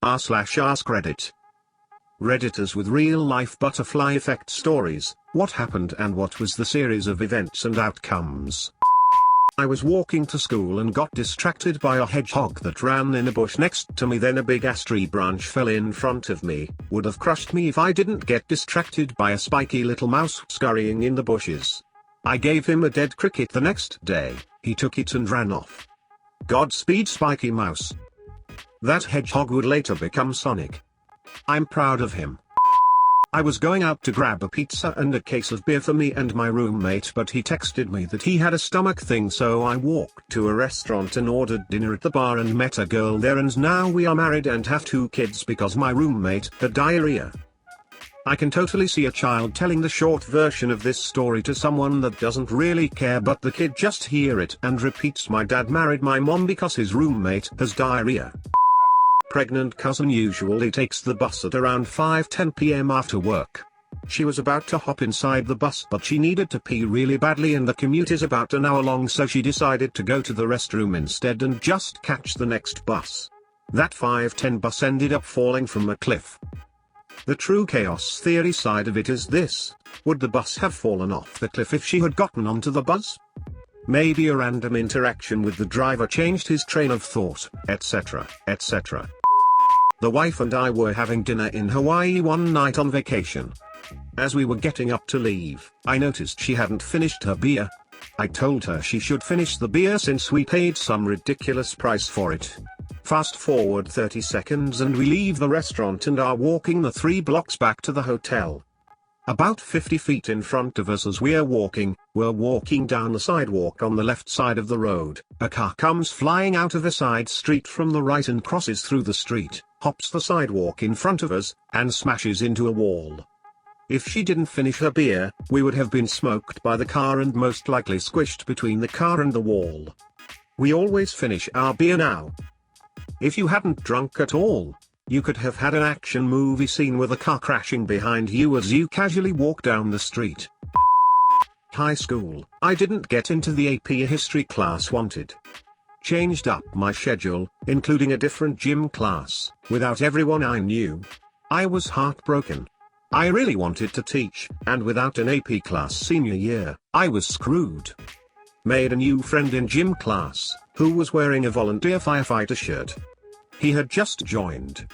r/AskReddit. Redditors with real-life butterfly effect stories. What happened and what was the series of events and outcomes? I was walking to school and got distracted by a hedgehog that ran in a bush next to me. Then a big ass tree branch fell in front of me. Would have crushed me if I didn't get distracted by a spiky little mouse scurrying in the bushes. I gave him a dead cricket the next day. He took it and ran off. Godspeed, Spiky Mouse. That hedgehog would later become Sonic. I'm proud of him. I was going out to grab a pizza and a case of beer for me and my roommate, but he texted me that he had a stomach thing, so I walked to a restaurant and ordered dinner at the bar and met a girl there, and now we are married and have 2 kids because my roommate had diarrhea. I can totally see a child telling the short version of this story to someone that doesn't really care, but the kid just hear it and repeats, "My dad married my mom because his roommate has diarrhea." Pregnant cousin usually takes the bus at around 5:10 p.m. after work. She was about to hop inside the bus, but she needed to pee really badly and the commute is about an hour long, so she decided to go to the restroom instead and just catch the next bus. That 5:10 bus ended up falling from a cliff. The true chaos theory side of it is this: would the bus have fallen off the cliff if she had gotten onto the bus? Maybe a random interaction with the driver changed his train of thought, etc., etc. The wife and I were having dinner in Hawaii one night on vacation. As we were getting up to leave, I noticed she hadn't finished her beer. I told her she should finish the beer since we paid some ridiculous price for it. Fast forward 30 seconds and we leave the restaurant and are walking the 3 blocks back to the hotel. About 50 feet in front of us as we're walking down the sidewalk on the left side of the road. A car comes flying out of a side street from the right and crosses through the street, hops the sidewalk in front of us, and smashes into a wall. If she didn't finish her beer, we would have been smoked by the car and most likely squished between the car and the wall. We always finish our beer now. If you hadn't drunk at all, you could have had an action movie scene with a car crashing behind you as you casually walk down the street. High school, I didn't get into the AP history class wanted. Changed up my schedule, including a different gym class, without everyone I knew. I was heartbroken. I really wanted to teach, and without an AP class senior year, I was screwed. Made a new friend in gym class, who was wearing a volunteer firefighter shirt. He had just joined.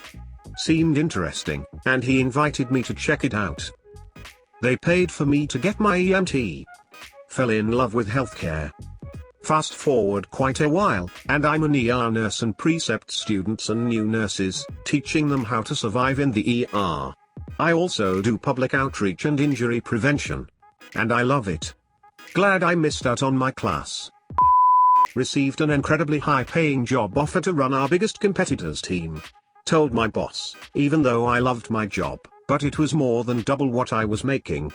Seemed interesting, and he invited me to check it out. They paid for me to get my EMT. Fell in love with healthcare. Fast forward quite a while, and I'm an ER nurse and precept students and new nurses, teaching them how to survive in the ER. I also do public outreach and injury prevention. And I love it. Glad I missed out on my class. Received an incredibly high-paying job offer to run our biggest competitor's team. Told my boss, even though I loved my job, but it was more than double what I was making.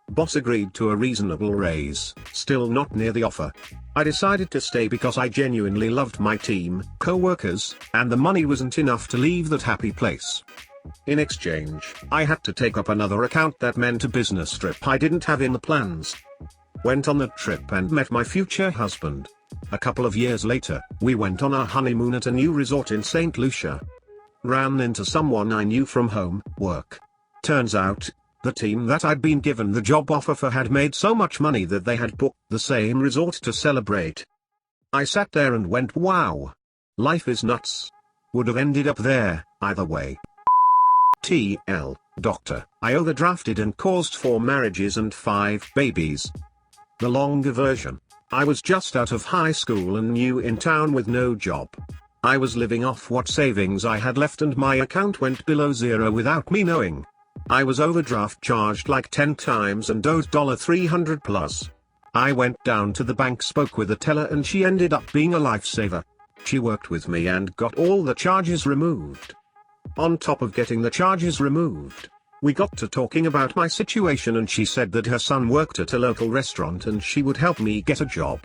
Boss agreed to a reasonable raise, still not near the offer. I decided to stay because I genuinely loved my team, co-workers, and the money wasn't enough to leave that happy place. In exchange, I had to take up another account that meant a business trip I didn't have in the plans. Went on the trip and met my future husband. A couple of years later, we went on our honeymoon at a new resort in St. Lucia. Ran into someone I knew from work. Turns out, the team that I'd been given the job offer for had made so much money that they had booked the same resort to celebrate. I sat there and went, wow. Life is nuts. Would have ended up there, either way. TL, doctor, I overdrafted and caused 4 marriages and 5 babies. The longer version. I was just out of high school and new in town with no job. I was living off what savings I had left and my account went below zero without me knowing. I was overdraft charged like 10 times and owed $300 plus. I went down to the bank, spoke with the teller, and she ended up being a lifesaver. She worked with me and got all the charges removed. On top of getting the charges removed, we got to talking about my situation and she said that her son worked at a local restaurant and she would help me get a job.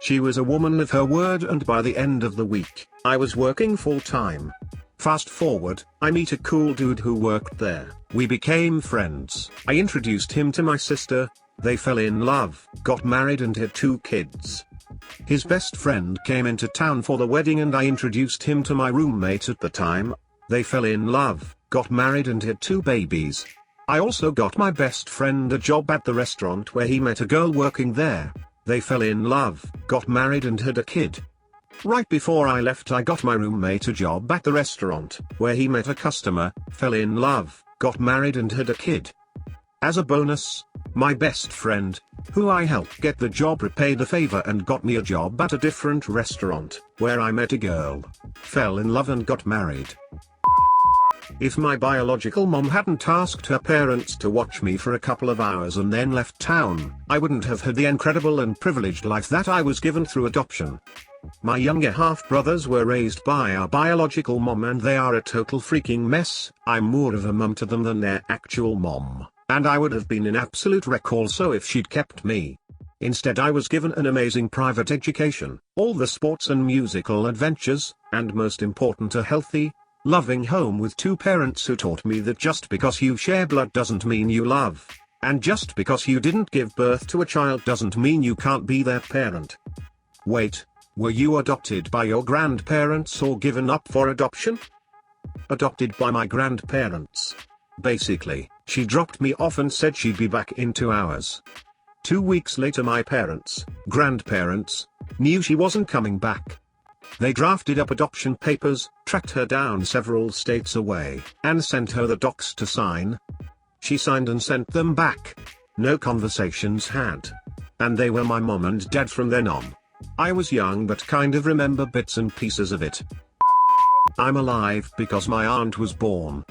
She was a woman of her word, and by the end of the week, I was working full-time. Fast forward, I meet a cool dude who worked there. We became friends. I introduced him to my sister. They fell in love, got married and had 2 kids. His best friend came into town for the wedding and I introduced him to my roommate at the time. They fell in love, got married and had 2 babies. I also got my best friend a job at the restaurant where he met a girl working there. They fell in love, got married and had a kid. Right before I left I got my roommate a job at the restaurant, where he met a customer, fell in love, got married and had a kid. As a bonus, my best friend, who I helped get the job, repaid a favor and got me a job at a different restaurant, where I met a girl, fell in love and got married. If my biological mom hadn't asked her parents to watch me for a couple of hours and then left town, I wouldn't have had the incredible and privileged life that I was given through adoption. My younger half-brothers were raised by our biological mom and they are a total freaking mess. I'm more of a mum to them than their actual mom, and I would have been an absolute wreck also if she'd kept me. Instead I was given an amazing private education, all the sports and musical adventures, and most important a healthy, loving home with 2 parents who taught me that just because you share blood doesn't mean you love, and just because you didn't give birth to a child doesn't mean you can't be their parent. Wait. Were you adopted by your grandparents or given up for adoption? Adopted by my grandparents. Basically, she dropped me off and said she'd be back in 2 hours. 2 weeks later my parents, grandparents, knew she wasn't coming back. They drafted up adoption papers, tracked her down several states away, and sent her the docs to sign. She signed and sent them back. No conversations had. And they were my mom and dad from then on. I was young but kind of remember bits and pieces of it. I'm alive because my aunt was born.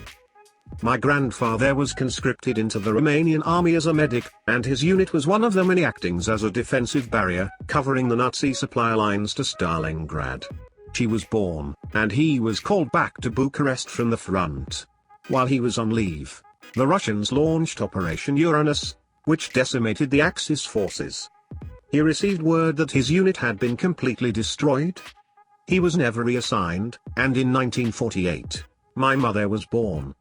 My grandfather was conscripted into the Romanian army as a medic, and his unit was one of the many acting as a defensive barrier, covering the Nazi supply lines to Stalingrad. She was born, and he was called back to Bucharest from the front. While he was on leave, the Russians launched Operation Uranus, which decimated the Axis forces. He received word that his unit had been completely destroyed. He was never reassigned, and in 1948, my mother was born.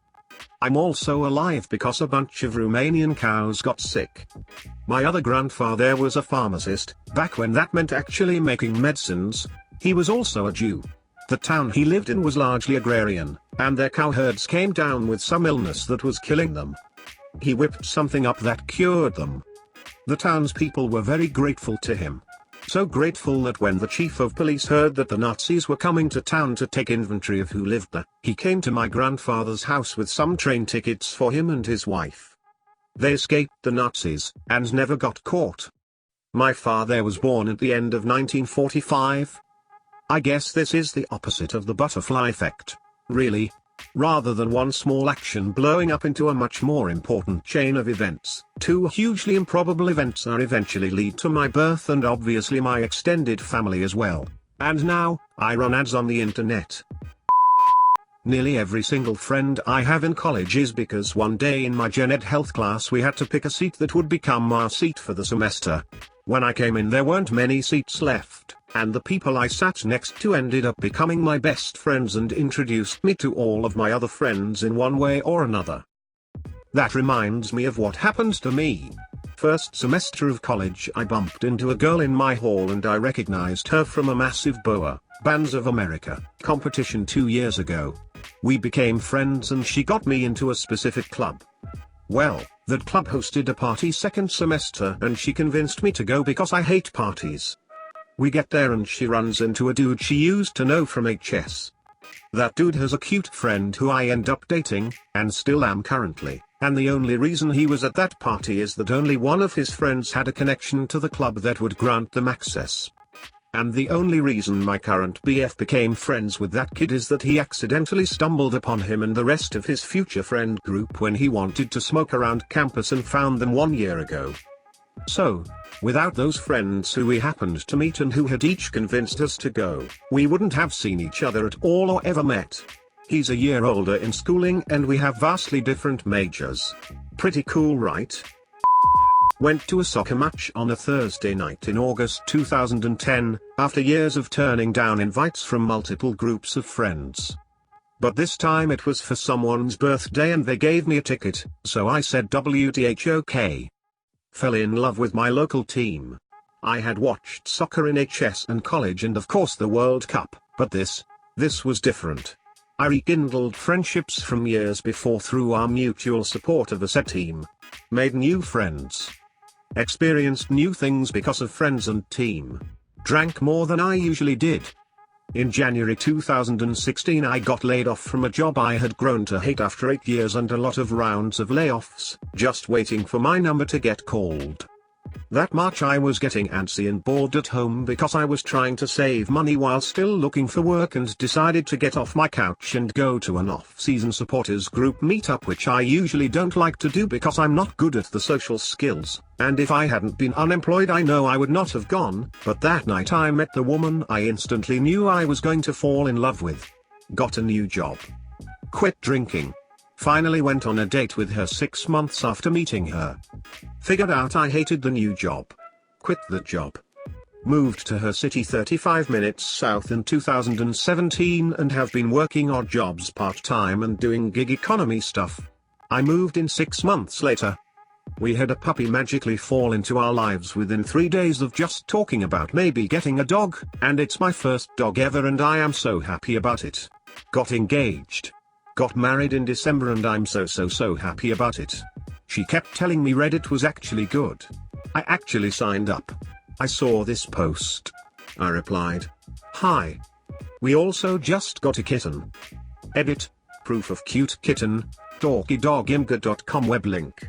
I'm also alive because a bunch of Romanian cows got sick. My other grandfather was a pharmacist, back when that meant actually making medicines. He was also a Jew. The town he lived in was largely agrarian, and their cow herds came down with some illness that was killing them. He whipped something up that cured them. The townspeople were very grateful to him. So grateful that when the chief of police heard that the Nazis were coming to town to take inventory of who lived there, he came to my grandfather's house with some train tickets for him and his wife. They escaped the Nazis, and never got caught. My father was born at the end of 1945. I guess this is the opposite of the butterfly effect, really. Rather than one small action blowing up into a much more important chain of events, 2 hugely improbable events are eventually lead to my birth and obviously my extended family as well. And now, I run ads on the internet. Nearly every single friend I have in college is because one day in my gen ed health class we had to pick a seat that would become our seat for the semester. When I came in there weren't many seats left, and the people I sat next to ended up becoming my best friends and introduced me to all of my other friends in one way or another. That reminds me of what happened to me. First semester of college I bumped into a girl in my hall and I recognized her from a massive BOA, Bands of America, competition 2 years ago. We became friends and she got me into a specific club. Well, that club hosted a party second semester and she convinced me to go because I hate parties. We get there and she runs into a dude she used to know from HS. That dude has a cute friend who I end up dating, and still am currently, and the only reason he was at that party is that only one of his friends had a connection to the club that would grant them access. And the only reason my current BF became friends with that kid is that he accidentally stumbled upon him and the rest of his future friend group when he wanted to smoke around campus and found them 1 year ago. So, without those friends who we happened to meet and who had each convinced us to go, we wouldn't have seen each other at all or ever met. He's a year older in schooling and we have vastly different majors. Pretty cool, right? Went to a soccer match on a Thursday night in August 2010, after years of turning down invites from multiple groups of friends. But this time it was for someone's birthday and they gave me a ticket, so I said WTHOK. Fell in love with my local team. I had watched soccer in HS and college and of course the World Cup, but this was different. I rekindled friendships from years before through our mutual support of the said team. Made new friends. Experienced new things because of friends and team. Drank more than I usually did. In January 2016 I got laid off from a job I had grown to hate after 8 years and a lot of rounds of layoffs, just waiting for my number to get called. That March I was getting antsy and bored at home because I was trying to save money while still looking for work and decided to get off my couch and go to an off-season supporters group meetup, which I usually don't like to do because I'm not good at the social skills, and if I hadn't been unemployed I know I would not have gone, but that night I met the woman I instantly knew I was going to fall in love with. Got a new job. Quit drinking. Finally went on a date with her 6 months after meeting her. Figured out I hated the new job. Quit the job. Moved to her city 35 minutes south in 2017 and have been working odd jobs part-time and doing gig economy stuff. I moved in 6 months later. We had a puppy magically fall into our lives within 3 days of just talking about maybe getting a dog, and it's my first dog ever and I am so happy about it. Got engaged. Got married in December and I'm so happy about it. She kept telling me Reddit was actually good. I actually signed up. I saw this post. I replied. Hi. We also just got a kitten. Edit. Proof of cute kitten. Dorkydogimga.com web link.